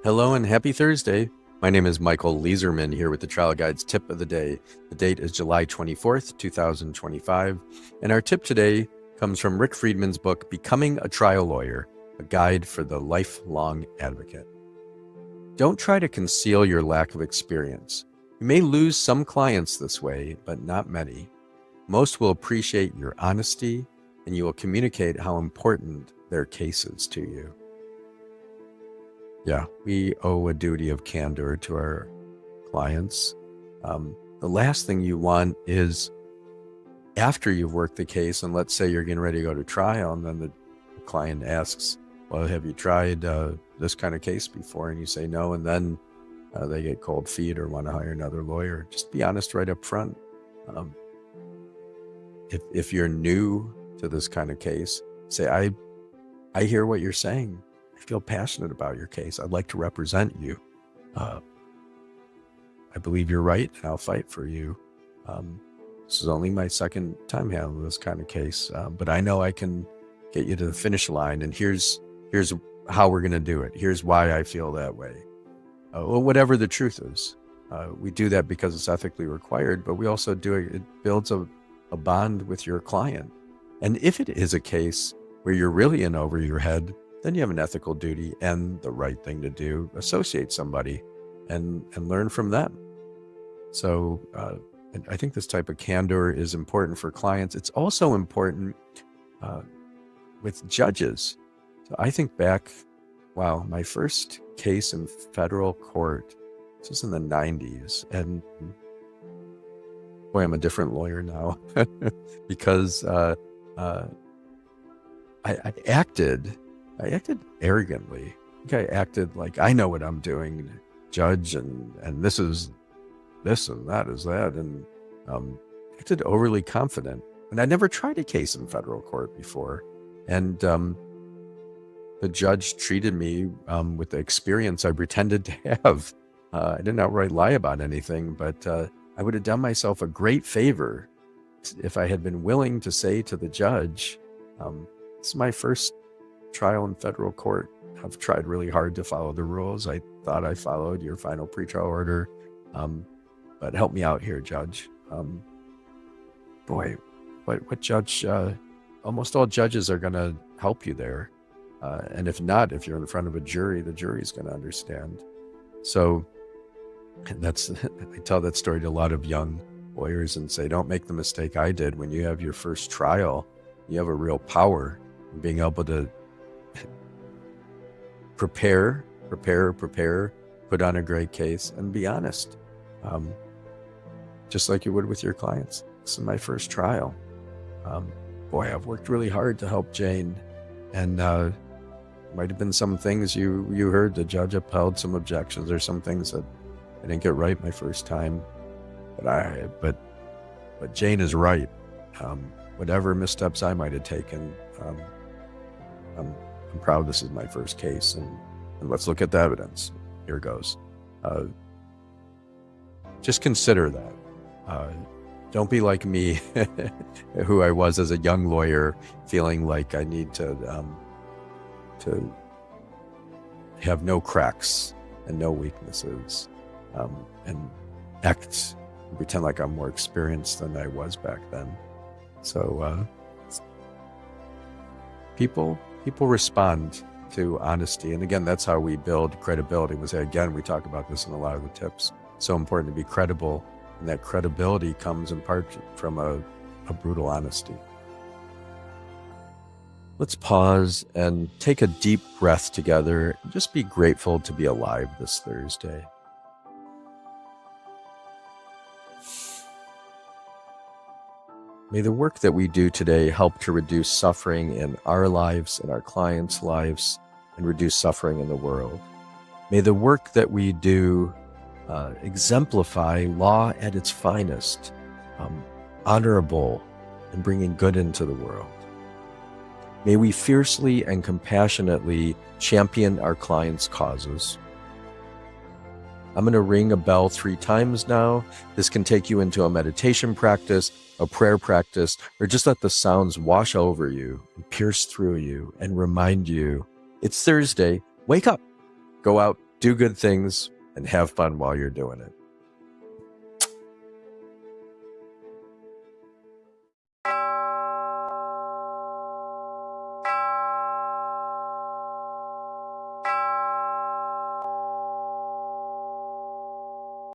Hello and happy Thursday. My name is Michael Leeserman here with the Trial Guide's tip of the day. The date is July 24th, 2025. And our tip today comes from Rick Friedman's book, Becoming a Trial Lawyer, a guide for the lifelong advocate. Don't try to conceal your lack of experience. You may lose some clients this way, but not many. Most will appreciate your honesty, and you will communicate how important their case is to you. Yeah, we owe a duty of candor to our clients. The last thing you want is after you've worked the case, and let's say you're getting ready to go to trial, and then the client asks, well, have you tried this kind of case before? And you say no, and then they get cold feet or want to hire another lawyer. Just be honest right up front. If you're new to this kind of case, say, I hear what you're saying. I feel passionate about your case. I'd like to represent you. I believe you're right, and I'll fight for you. This is only my second time handling this kind of case, but I know I can get you to the finish line, and here's how we're going to do it. Here's why I feel that way. Well, whatever the truth is. We do that because it's ethically required, but we also do it. It builds a bond with your client. And if it is a case where you're really in over your head, then you have an ethical duty and the right thing to do, associate somebody and learn from them. So I think this type of candor is important for clients. It's also important with judges. So I think back, wow, my first case in federal court, this was in the 90s. And boy, I'm a different lawyer now because I acted arrogantly. I think I acted like I know what I'm doing, judge, and this is this and that is that, and acted overly confident. And I never tried a case in federal court before, and the judge treated me with the experience I pretended to have. I didn't outright lie about anything, but I would have done myself a great favor if I had been willing to say to the judge, "This is my first trial in federal court. I've tried really hard to follow the rules. I thought I followed your final pretrial order, but help me out here, judge." Boy, what judge? Almost all judges are going to help you there, and if not, if you're in front of a jury, the jury's going to understand. So that's I tell that story to a lot of young lawyers and say, don't make the mistake I did. When you have your first trial, you have a real power in being able to prepare, put on a great case, and be honest, just like you would with your clients. This is my first trial. Boy, I've worked really hard to help Jane, and might have been some things you heard the judge upheld some objections, or some things that I didn't get right my first time, but Jane is right. Whatever missteps I might have taken, I'm proud this is my first case, and let's look at the evidence. Here goes. Just consider that. Don't be like me, who I was as a young lawyer, feeling like I need to have no cracks and no weaknesses, and pretend like I'm more experienced than I was back then. So people respond to honesty. And again, that's how we build credibility. We talk about this in a lot of the tips. So important to be credible, and that credibility comes in part from a brutal honesty. Let's pause and take a deep breath together and just be grateful to be alive this Thursday. May the work that we do today help to reduce suffering in our lives, in our clients' lives, and reduce suffering in the world. May the work that we do exemplify law at its finest, honorable, and bringing good into the world. May we fiercely and compassionately champion our clients' causes. I'm going to ring a bell 3 times now. This can take you into a meditation practice, a prayer practice, or just let the sounds wash over you and pierce through you and remind you it's Thursday. Wake up, go out, do good things and have fun while you're doing it.